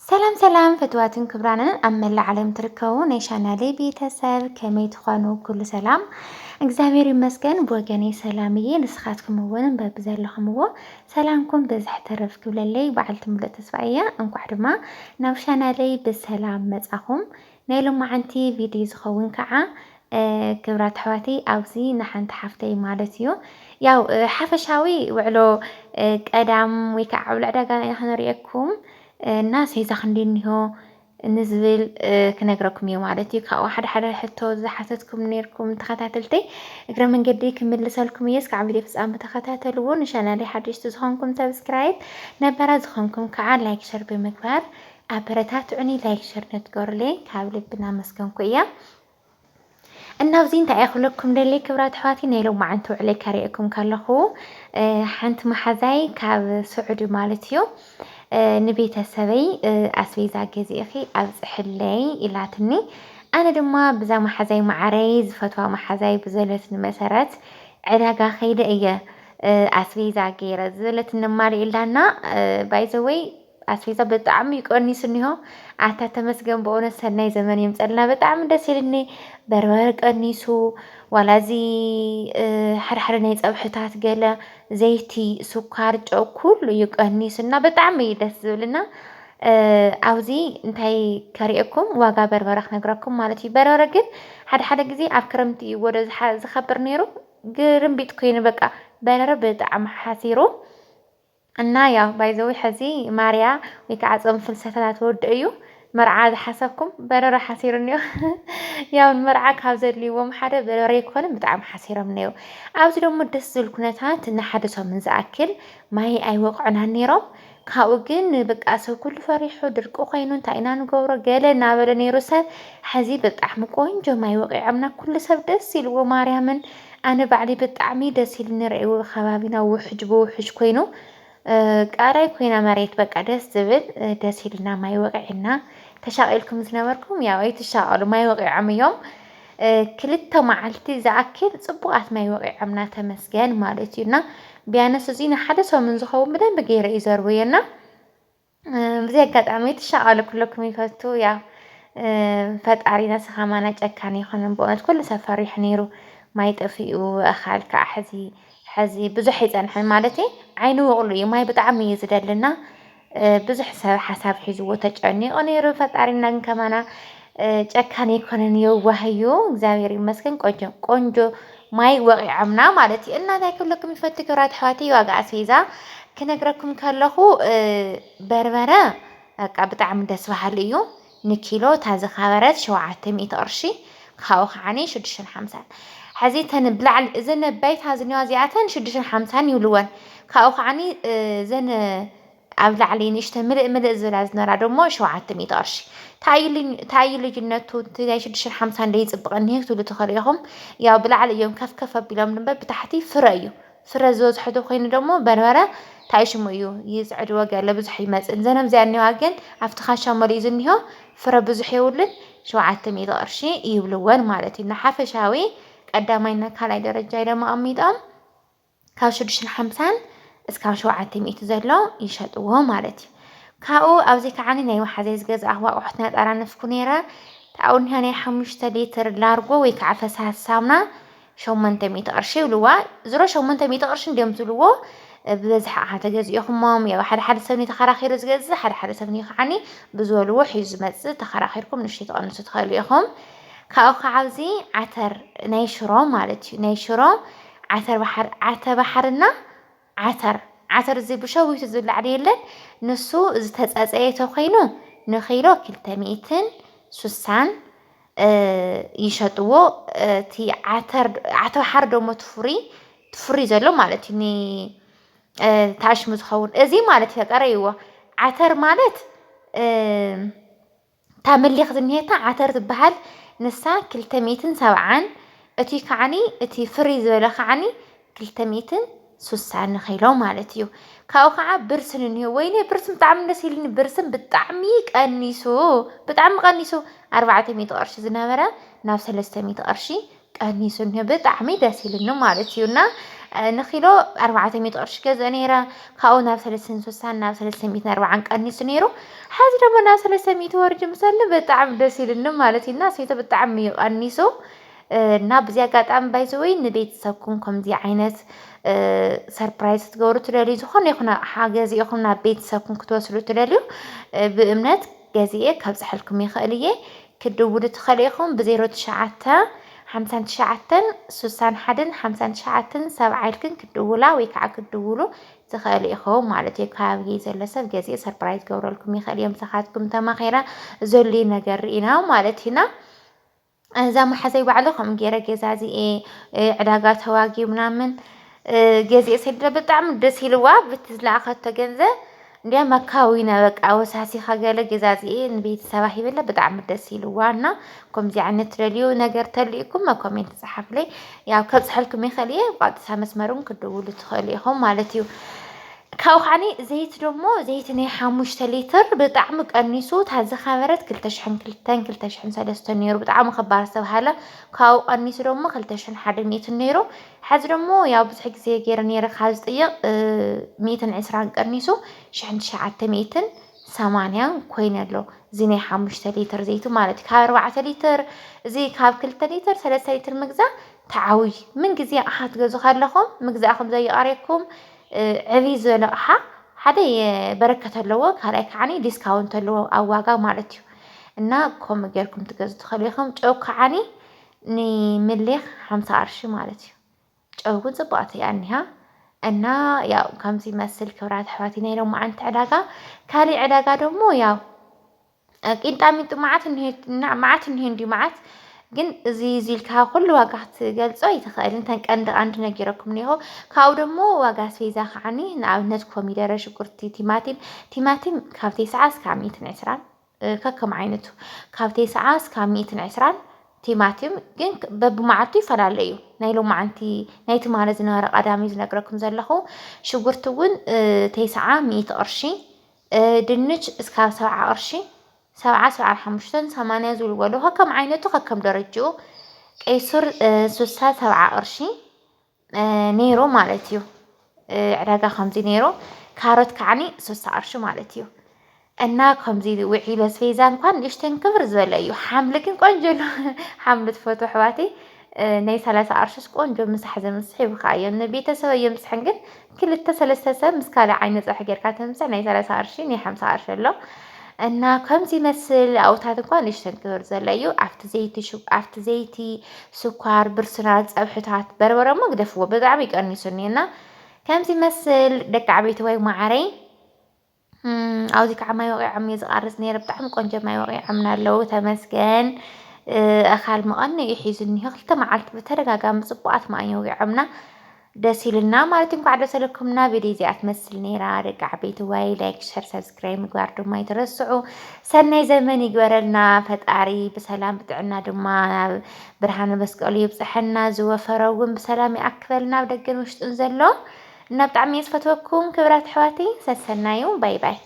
ሰላም ሰላም ፍትዋትን ክብራንን ኣብ መላእ ዓለም ትርከቡ ናይ ቻናለይ ቤተሰብ ከመይ ትኾኑ ኩሉ ሰላም እግዚአብሔር ይመስገን ብወገነይ ሰላም እየ ንስኻትኩም እውን በብዘለኹምዎ ሰላምኩም በዝሕ ተረፍ ክብለለይ በዓልቲ ሙሉእ ተስፋ እየ እንኳዕ ድማ ናብ ቻናለይ ብሰላም መጻኹም ናይ ሎማዓንቲ ቪድዮ ዝኸውን ከዓ ክብራት ኣሕዋተይ ኣብዚ ንሓንቲ ሓፍተይ ማለት እዩ ያው ሓፈሻዊ ውዕሎ ቀዳም ወይ ከዓ ኣብ ዕዳጋ ክንሪአኩም እና ሰይዛ ክንደይ እንሆ ንዝብል ክነግረኩም እዩ ማለት እዩ ካብኡ ሓደ ሕቶ ዝሓተትኩም ነርኩም ተኸታተልተይ እግረ መንገዲ ክምልሰልኩም እየ እስካብ ቪድዮ ፍጻመ ተኸታተልዎ ንቻናለይ ሓደሽቲ ዝኾንኩም ሰብስክራይብ ነበራ ዝኾንኩም ከዓ ላይክ ሸር ብምግባር ኣበረታትዑኒ ላይክ ሸር ነትገሩለይ ካብ ልብና መስገንኩ እያ እናብዚ እንታይ ክብለኩም ደለይ ክብራት ኣሕዋቲ ናይ ሎማዓንቲ ውዕለይ ከሪአኩም ከለኹ ሓንቲ መሓዛይ ካብ ስዑድ ማለት እዩ ንቤተሰበይ ኣስቤዛ ገዚእኺ ኣብፅሕለይ ኢላትኒ ኣነ ድማ ብዛ መሓዛይ ማዕረይ ዝፈትዋ መሓዛይ ብዘለትኒ መሰረት ዕዳጋ ከይደ እየ ኣስቤዛ ገይረ ዝበለትኒ ማሪ ኢላና ባይዘወይ ኣስቤዛ ብጣዕሚ ይቀኒሱ እኒሆ ኣታ ተመስገን በእውነት ሰናይ ዘመን የምፀልና ብጣዕሚ ደስ ይልኒ በርበረ ቀኒሱ ዋላዚ ሓደ ናይ ፀብሕታት ገለ ዘይቲ ስኳር ጨው ኩሉ ይቀኒስና ብጣዕሚ ደስ ዝብልና ኣብዚ እንታይ ከሪአኩም ዋጋ በርበረ ክነግረኩም ማለት እዩ በርበረ ግን ሓደ ግዜ ኣብ ክረምቲ እዩ ወደ ዝኸብር ነይሩ ግርምቢጥ ኮይኑ በቃ በርበረ ብጣዕሚ ሓሲሩ እና ያው ባይዘዊ ሕዚ ማርያ ወይ ከዓ ጾም ፍልሰታት ወድ እዩ መርዓ ዝሓሰብኩም በረረ ሓሲሩን እዩ ያው መርዓ ካብ ዘድልይዎም ሓደ በረረ ይኮነ ብጣዕሚ ሓሲሮም ነይሩ ኣብዚ ደሞ ደስ ዝብል ኩነታት ንሓደ ሰሙን ዝኣክል ማይ ኣይወቅዑናን ነይሮም ካብኡ ግን በቃ ሰብ ኩሉ ፈሪሑ ድርቂ ኮይኑ እንታይ ኢና ንገብሮ ገለ እናበለ ነይሩ ሰብ ሕዚ ብጣዕሚ ቆንጆ ማይ ወቂዖምና ኩሉ ሰብ ደስ ኢልዎ ማርያምን ኣነ ባዕሊ ብጣዕሚ ደስ ኢሉ ንሪኦ ከባቢና ውሕጅ ብውሕጅ ኮይኑ ቃራይ ኮይና መሬት በቃ ደስ ዝብል ደስ ኢልና ማይ ወቂዕና ተሻቂልኩም ዝነበርኩም ያው ኣይትሻቀሉ ማይ ወቂዖም እዮም ክልተ መዓልቲ ዝኣክል ፅቡቃት ማይ ወቂዖምና ተመስገን ማለት እዩና ቢያነስ እዚ ንሓደ ሰሙን ዝኸውን ብደንብ ገይረ እዩ ዘርብየና ብዚ ኣጋጣሚ ትሻቀሉ ኩለኩም ይፈቱ ያው ፈጣሪና ሰኻማና ጨካኒ ይኹንን ብእውነት ኩሉ ሰብ ፈሪሑ ነይሩ ማይ ጠፊኡ ኣኻል ከዓ ሕዚ ብዙሕ ይፀንሐን ማለት ዓይኑ ውቕሉ እዩ ማይ ብጣዕሚ እዩ ዝደልና ብዙሕ ሰብ ሓሳብ ሒዝዎ ተጨኒቑ ነይሩ ፈጣሪና ግን ከማና ጨካኒ ይኮነን የዋህ እዩ እግዚአብሔር ይመስገን ቆንጆ ማይ ወቂዖምና ማለት እዩ እናታይ ክብለኩም ይፈቱ ክብራት ኣሕዋተይ ዋጋ ኣስቤዛ ክነግረኩም ከለኹ በርበረ በቃ ብጣዕሚ ደስ በሃሊ እዩ ንኪሎ ታዝኻበረት 700 ቅርሺ ካብኡ ከዓኒ 650 ሕዚ ተን ብላዕሊ እዘን ባይታ ዝኒዋ እዚኣተን 650 ይብልወን ካብኡ ከዓኒ እዘን ኣብ ላዕሊ ንእሽተ ምልእ ዝብላ ዝነበራ ደሞ 700 ቅርሺ ታዩ ልጅነቱ እቲ ናይ 650 እንደ ይፅብቐኒ ክትብሉ ትኽእሉ ኢኹም ያው ብላዕሊ እዮም ከፍ ኣቢሎም ድንበር ብታሕቲ ፍረ እዩ ፍረ ዝበዝሖ ኮይኑ ደሞ በርበረ እንታይ ሽሙ እዩ ይፅዕድዎ ገለ ብዙሕ ይመፅእ ዘነም እዚኣ እኒዋ ግን ኣብቲ ካሻ መሊኡ ዝኒሆ ፍረ ብዙሕ የብሉን 700 ቅርሺ ይብልወን ማለት እዩ ንሓፈሻዊ ቀዳማይና ካልኣይ ደረጃ ድማ ኣሚጦም ካብ 650 እስካብ 700 ዘሎ ይሸጥዎ ማለት እዩ ካብኡ ኣብዚ ከዓኒ ናይ መሓዘይ ዝገዛእኽዎ ኣቑሑትና ጣራ ነፍኩ ነይረ ታው ናይ 5 ሊትር ላርጎ ወይ ከዓ ፈሳሲ ሳሙና 800 ቅርሺ ይብልዋ ዝሮ 800 ቅርሺ እንዲኦም ዝብልዎ ብበዝሒ ኣቕሓ ተገዚእኹሞም ያው ሓደ ሰብ ተኸራኺሩ ዝገዝእ ሓደ ሰብ ከዓኒ ብዝበልዎ ሒዙ ዝመፅእ ተኸራኺርኩም ንእሽተይ ተቐንሱ ትኽእሉ ኢኹም ካብኡ ከዓ ኣብዚ ዓተር ናይ ሽሮ ማለት እዩ ናይ ሽሮ ዓተር ባሕርና ዓተር እዚ ብሸዊቱ ዝብላዕ የለን ንሱ ዝተፀፀየ ተኮይኑ ንኪሎ 260 ይሸጥዎ እቲ ዓተር ባሕር ደሞ ትፍሪ ዘሎ ማለት እዩ ታሽሙ ዝኸውን እዚ ማለት ተቀረይዎ ዓተር ማለት ታመሊኽ ዝኒሄታ ዓተር ትበሃል ንሳ 270 እቲ ከዓኒ እቲ ፍሪ ዝበለ ከዓኒ 260 ንኪሎ ማለት እዩ ካብኡ ከዓ ብርስን እንሄ ወይኔ ብርስን ብጣዕሚ ደስ ኢልኒ ብርስን ብጣዕሚ ቀኒሱ 400 ቅርሺ ዝነበረ ናብ 300 ቅርሺ ቀኒሱ እንሄ ብጣዕሚ ደስ ኢልኒ ማለት እዩና نخيلو 400 قرش كذا نيرة كأونا بثلاثين سوسان بثلاثين أربعة قنيس نيرو حاجة دمنا 300 ورج مسلم بتعم دسيل النمالتي الناس يتبتعم يقنيسو ناب زيادة عم بايزوي نبيت سكون كم دي عينات سربرايز تقولوا ترى زخون يخنا حاجة زي يخنا بيت سكون كتوصلوا ترى بإمنات جزية كبز حلكم يخليه كدوبوا تخليهم بزيرو تشعتها 59 61 59 7 لكن كدولا ويكع كدولو تخليهم مالتي كابي زلسة جزية سربرايز قولوا لكم يخليه مساحاتكم تماخيرة زولي نجرينا مالتنا إذا ما حسي بعلهم غير جزازي علاقات هواجي منامن جزء سيد بتعمل دسيلوا بتزلعها تجنزة ليه ما كاوينا بق أو ساسي خجالة جزازي نبيت سواهي بلا بتعمل دسيلوا عنا كم زي عن تريليو نجار ترليكم ما كومنت صحف لي يا كل سحلكم يخليه بعد سامس مرون كدول تخليهم مالتيو كاوخاني زيت دمو زيت ني حاموشت لتر بطعم قنيسو تاز خبرت كلتشحن سلسته نيرو بطعم خبار سبحاله كاو قنيسو دمو كلتشحن 100 نيرو حز دمو يا بصح غزي غير نيره خاز طيق 120 قنيسو شحن 900 8 كوينلو زيني حاموشت لتر زيتو مالتي كا 4 لتر زي كاب 2 لتر 3 لتر مغزا تعوي من غزي احد غزو خلخم مغزاكم زي قريكم عبيز لقحة حدا بركة اللو كهلاك عني ديسكاونت اللو أواجا مالتيو إننا كم غيركم تجهزوا تخليهم جوك عني ني مليخ 5 قرش مالتيو جوكو زباطي يعني ها إننا يا كم زي مسل كورات حواتينا لو ما عند علاقة كالي علاقة دمو يا أنت عملتوا معات هندي معات جن زي الكها كل وقعت جالس أي تخيل أنت عندنا جيركم نيهو كاودمو وقعت في زخاني نعود كوميديا شكرتي تيماتيم كافتي ساعة كامية عسران كم عينته كافتي ساعة كامية عسران تيماتيم جن بمعطي فلاليو نايلو معنتي نايت مالزنا قدامي زنقركم زلخو شكرتون تسعة 100 قرشي دنج اسكا 7 قرشي 7 حمشتن 8 زول ولو كم عينته كم درجو قيصر 7 قرشي نيرو مالتيو عراقة 5 نيرو كاروت كعني 6 قرش مالتيو أنا كمزي وعي لسفيزان كان يشتن كبر زبلايو حملكن قنجل حملة فوتو حواتي ناي 3 قرش قنجل مسح زي مسحي بخايا النبي تسوي يمسحن قد كل التسلسة مسكالة عين صح غير كاتمسح ناي 3 قرش ناي 5 قرش له أنا كمزي مثل أو تاتقان يشتن كبر زبلايو عفت زيتي سكر برسنات أو حتات بربرة ما قدفوا بدعبيك أني سنينا كمزي مثل دك عبيت وي معري عاوزك عمي وقع عمي زقارس نير بتاعهم قنجة ما وقع عمنا لو تمسكن أخال مغني يحيزني هخلت معلت بترجع قام صبقات ما يوقع عمنا دسيلنا مالتين قاعدة سلكمنا فيديو أتمثل نيرة رجع بيت واي لايك شير سبسكرايب قاعدوا ما يترسعوا سنة زمن يقبرلنا فتقاري بسلام بتعنا دما برهان بس قولي بصحنا زوا فروم بسلام أكثرنا ودقن وش تنزلوا نبت عمي صفتوكم كبرات حواتي سسنايو باي باي